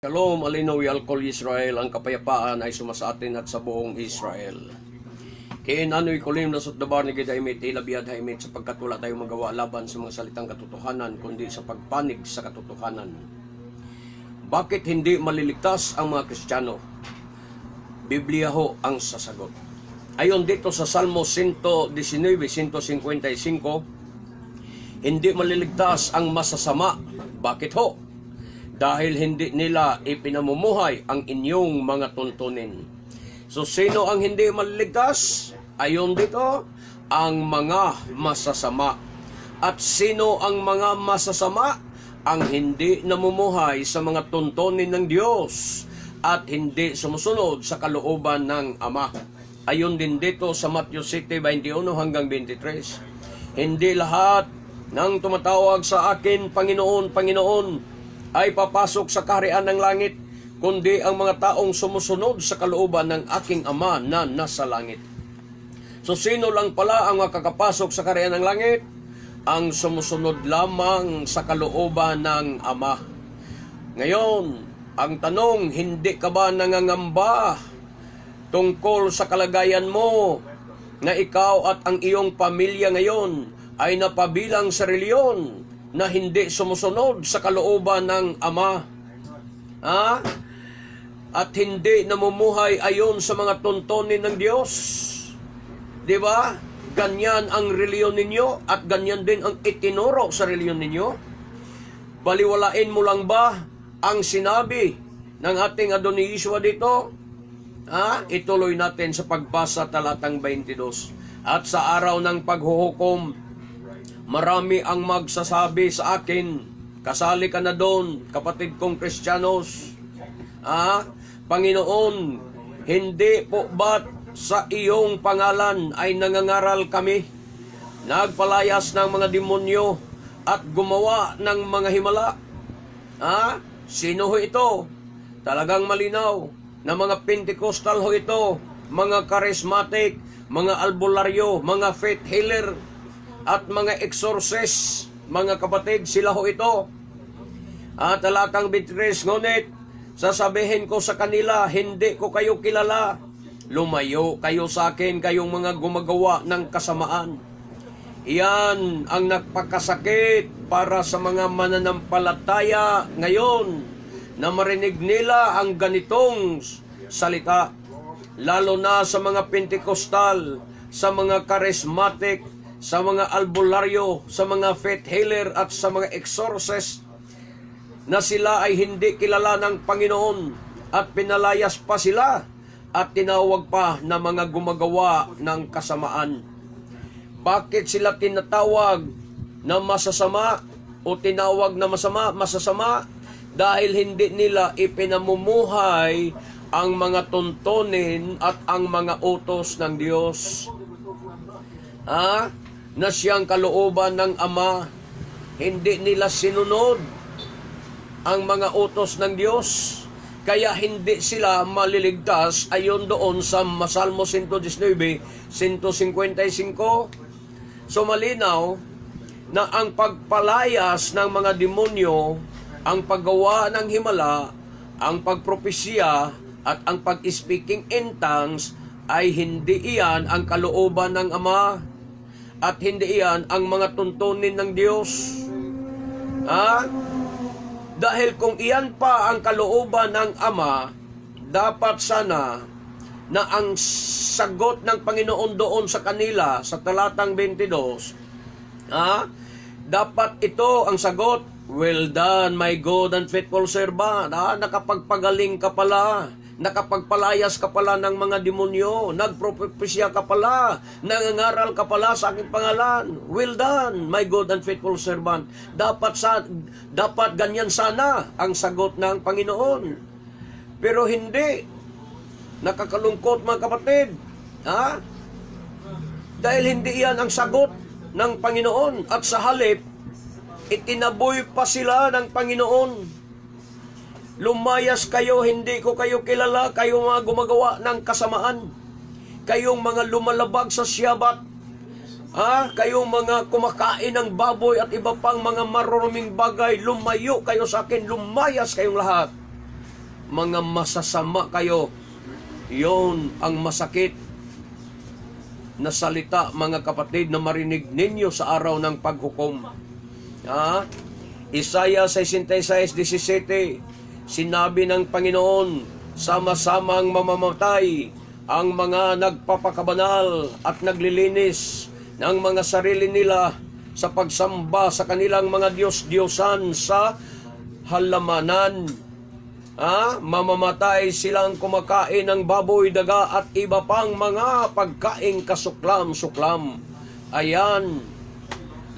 Shalom, alinaw yalkol Israel, ang kapayapaan ay sumasa atin at sa buong Israel. Kain ano'y kulim na sutdabar ni Gidaymet, ilabiyad haimit sapagkat wala tayong magawa laban sa mga salitang katotohanan, kundi sa pagpanig sa katotohanan. Bakit hindi maliligtas ang mga Kristiyano? Biblia ho ang sasagot. Ayon dito sa Salmo 119, 155, hindi maliligtas ang masasama. Bakit ho? Dahil hindi nila ipinamumuhay ang inyong mga tuntunin. So, sino ang hindi maliligtas? Ayon dito, ang mga masasama. At sino ang mga masasama? Ang hindi namumuhay sa mga tuntunin ng Diyos at hindi sumusunod sa kalooban ng Ama. Ayon din dito sa Matthew 7:21 hanggang 23. Hindi lahat ng tumatawag sa akin, Panginoon, Panginoon, ay papasok sa kaharian ng langit, kundi ang mga taong sumusunod sa kalooban ng aking Ama na nasa langit. So, sino lang pala ang makakapasok sa kaharian ng langit? Ang sumusunod lamang sa kalooban ng Ama. Ngayon, ang tanong, hindi ka ba nangangamba tungkol sa kalagayan mo na ikaw at ang iyong pamilya ngayon ay napabilang sa reliyon na hindi sumusunod sa kalooban ng Ama? At hindi namumuhay ayon sa mga tuntunin ng Diyos. Di ba? Ganyan ang reliyon ninyo at ganyan din ang itinuro sa reliyon ninyo. Baliwalain mo lang ba ang sinabi ng ating Adoni Yeshua dito? Ituloy natin sa pagbasa talatang 22. At sa araw ng paghuhukom, marami ang magsasabi sa akin, kasali ka na doon, kapatid kong Kristiyanos. Panginoon, hindi po ba't sa iyong pangalan ay nangangaral kami, nagpalayas ng mga demonyo at gumawa ng mga himala? Sino ho ito? Talagang malinaw na mga Pentecostal ho ito, mga charismatic, mga albularyo, mga faith healer, at mga exorcist, mga kapatid, sila ho ito. Talatang 23, ngunit sasabihin ko sa kanila, hindi ko kayo kilala. Lumayo kayo sa akin, kayong mga gumagawa ng kasamaan. Iyan ang nagpakasakit para sa mga mananampalataya ngayon na marinig nila ang ganitong salita. Lalo na sa mga Pentecostal, sa mga charismatic, sa mga albularyo, sa mga faith healer at sa mga exorcist, na sila ay hindi kilala ng Panginoon at pinalayas pa sila at tinawag pa na mga gumagawa ng kasamaan. Bakit sila tinatawag na masasama o tinawag na masasama? Dahil hindi nila ipinamumuhay ang mga tuntunin at ang mga utos ng Diyos. Na siyang kalooban ng Ama. Hindi nila sinunod ang mga utos ng Diyos, kaya hindi sila maliligtas ayon doon sa Salmo 119, 155. So malinaw na ang pagpalayas ng mga demonyo, ang paggawa ng himala, ang pagpropesya at ang pag-speaking in tongues ay hindi iyan ang kalooban ng Ama. At hindi iyan ang mga tuntunin ng Diyos. Dahil kung iyan pa ang kalooban ng Ama, dapat sana na ang sagot ng Panginoon doon sa kanila, sa talatang 22, dapat ito ang sagot, well done, my good and faithful servant. Nakapagpagaling ka pala, nakapagpalayas ka pala ng mga demonyo, nagpropesya ka pala, nangangaral ka pala sa aking pangalan. Well done, my good and faithful servant. Dapat ganyan sana ang sagot ng Panginoon. Pero hindi. Nakakalungkot mga kapatid. Dahil hindi iyan ang sagot ng Panginoon. At sa halip, itinaboy pa sila ng Panginoon. Lumayas kayo, hindi ko kayo kilala, kayong mga gumagawa ng kasamaan. Kayong mga lumalabag sa Syabat. Kayong mga kumakain ng baboy at iba pang mga maruruming bagay, lumayo kayo sa akin, lumayas kayong lahat. mga masasama kayo. Yon ang masakit na salita, mga kapatid, na marinig ninyo sa araw ng paghukom. Isaiah 66:17, sinabi ng Panginoon, sama-samang mamamatay ang mga nagpapakabanal at naglilinis ng mga sarili nila sa pagsamba sa kanilang mga Diyos-Diyosan sa halamanan. Mamamatay silang kumakain ng baboy, daga at iba pang mga pagkaing kasuklam-suklam. Ayan,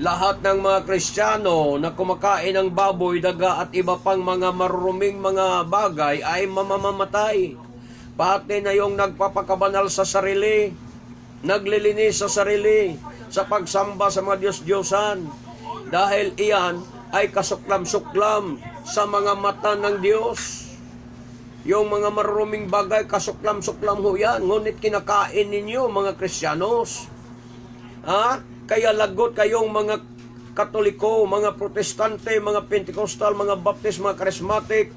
lahat ng mga Kristiyano na kumakain ng baboy, daga at iba pang mga maruruming mga bagay ay mamamatay. Pati na yung nagpapakabanal sa sarili, naglilinis sa sarili, sa pagsamba sa mga Diyos-Diyosan. Dahil iyan ay kasuklam-suklam sa mga mata ng Diyos. Yung mga maruruming bagay, kasuklam-suklam ho yan. Ngunit kinakain ninyo, mga Kristiyanos. Kaya lagot kayong mga Katoliko, mga Protestante, mga Pentecostal, mga Baptist, mga Charismatic,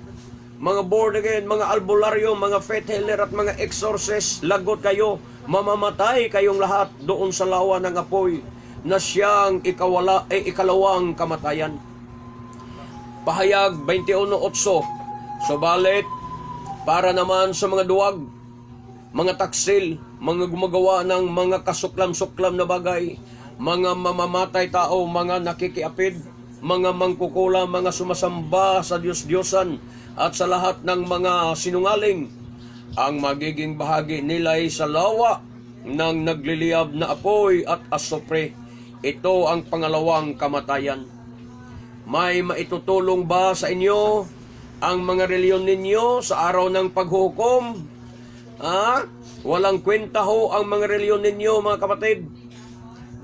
mga born again, mga albularyo, mga faith healer at mga exorcist. Lagot kayo, mamamatay kayong lahat doon sa lawa ng apoy na siyang ikalawang kamatayan. Pahayag 21:8, subalit, para naman sa mga duwag, mga taksil, mga gumagawa ng mga kasuklam-suklam na bagay, mga mamamatay tao, mga nakikiapid, mga mangkukula, mga sumasamba sa Diyos-Diyosan, at sa lahat ng mga sinungaling, ang magiging bahagi nila ay sa lawa ng nagliliyab na apoy at asupre. Ito ang pangalawang kamatayan. May maitutulong ba sa inyo ang mga reliyon ninyo sa araw ng paghukom? Walang kwenta ho ang mga reliyon ninyo, mga kapatid.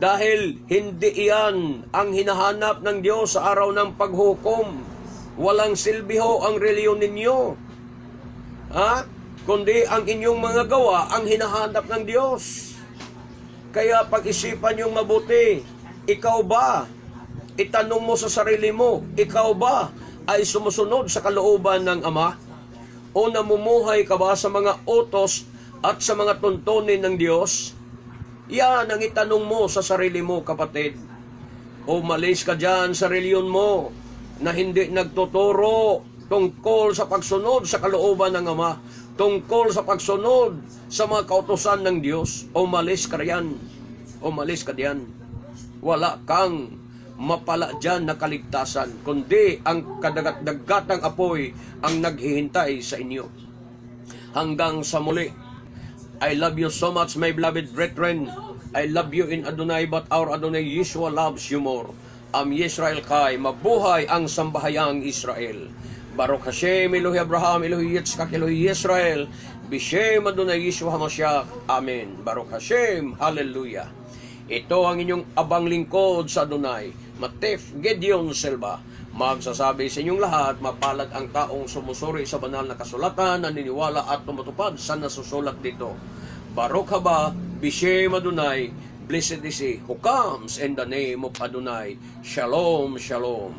Dahil hindi iyan ang hinahanap ng Diyos sa araw ng paghukom. Walang silbi ho ang reliyon ninyo. Kundi ang inyong mga gawa ang hinahanap ng Diyos. Kaya pag-isipan yung mabuti, ikaw ba? Itanong mo sa sarili mo, ikaw ba ay sumusunod sa kalooban ng Ama? O namumuhay ka ba sa mga utos at sa mga tuntunin ng Diyos? Yan ang itanong mo sa sarili mo, kapatid. O malis ka dyan sa reliyon mo na hindi nagtuturo tungkol sa pagsunod sa kalooban ng Ama, tungkol sa pagsunod sa mga kautusan ng Diyos. O malis ka riyan. O malis ka diyan. Wala kang mapala dyan na kaligtasan, kundi ang kadagat-dagatang apoy ang naghihintay sa inyo. Hanggang sa muli, I love you so much, my beloved brethren. I love you in Adonai, but our Adonai Yeshua loves you more. Yisrael Kai, mabuhay ang sambahayang Israel. Baruch Hashem, Elohi Abraham, Elohi Yitzchak, Elohi Yisrael, Bishem Adonai Yeshua HaMashiach. Amen. Baruch Hashem, Hallelujah. Ito ang inyong abang lingkod sa Adonai, Matef Gedeon Silva, magsasabi sa inyong lahat, mapalad ang taong sumusuri sa banal na kasulatan, naniniwala at tumutupad sa nasusulat dito. Baruch haba, Bishem Adonai, blessed is he who comes in the name of Adonai. Shalom, shalom.